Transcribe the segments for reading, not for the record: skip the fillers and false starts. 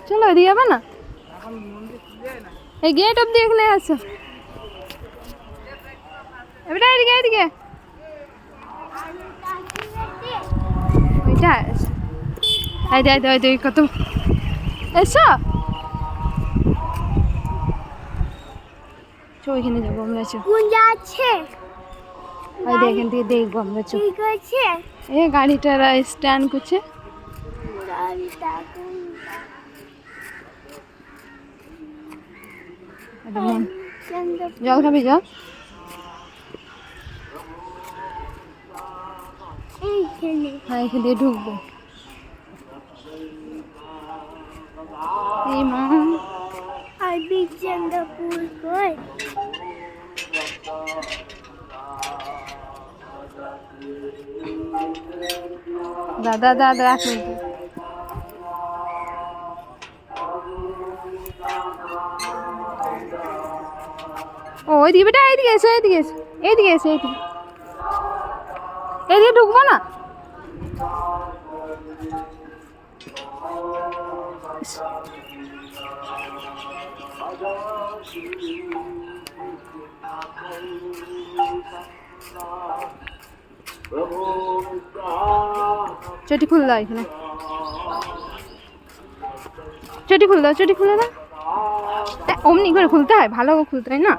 চলো এদিকে যাবে না, এই গেট অব্দি এখানে আসো। এবারে এদিকে এদিকে ওইটা এই দে দে দে কত এসো চো এখানে যাবো আমরা। চো কোন যাচ্ছে? ওই দে এখান থেকে দেখবো আমরা। চো ঠিক আছে এ গাড়িটা স্ট্যান্ড করছে। জল খাবি জল? হ্যাঁ এখান দিয়ে ঢুকবো। এই মা আর বিচন্দ্রপুর কই? দাদা দাদা রাখুন। ও ওইদিকে বেটা, এইদিকে এসো এইদিকে এসো এইদিকে এসো এইদিকে এইদিকে ঢুকবো না? চটি খুল দাও এখানে, চটি খুল দাও, চটি খুলে দাও। অমনি করে খুলতে হয়, ভালো করে খুলতে হয় না।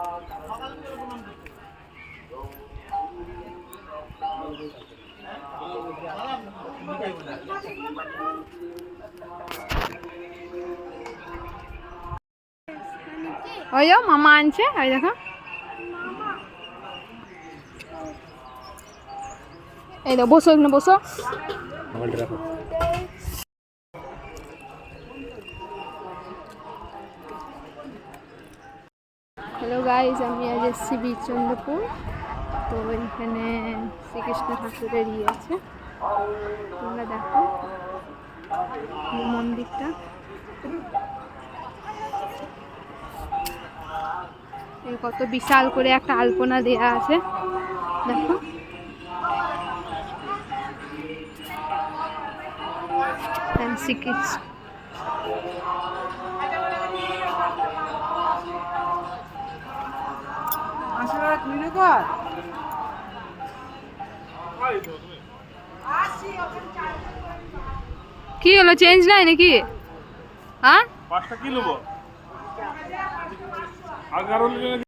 ওই মামা আনছে, ওই দেখো। এই দেখো বসো, এখানে বসো। হ্যালো গাইজ, আমি আজ এসেছি বিচন্দ্রপুর। তো এখানে শ্রীকৃষ্ণ ঠাকুরের ইয়ে আছে, তোমরা দেখো মন্দিরটা। কত বিশাল করে একটা আলপনা দেয়া আছে দেখো। শ্রীকৃষ্ণ কি হলো, চেঞ্জ নাই নাকি? হ্যাঁ 5টা কি নেবো?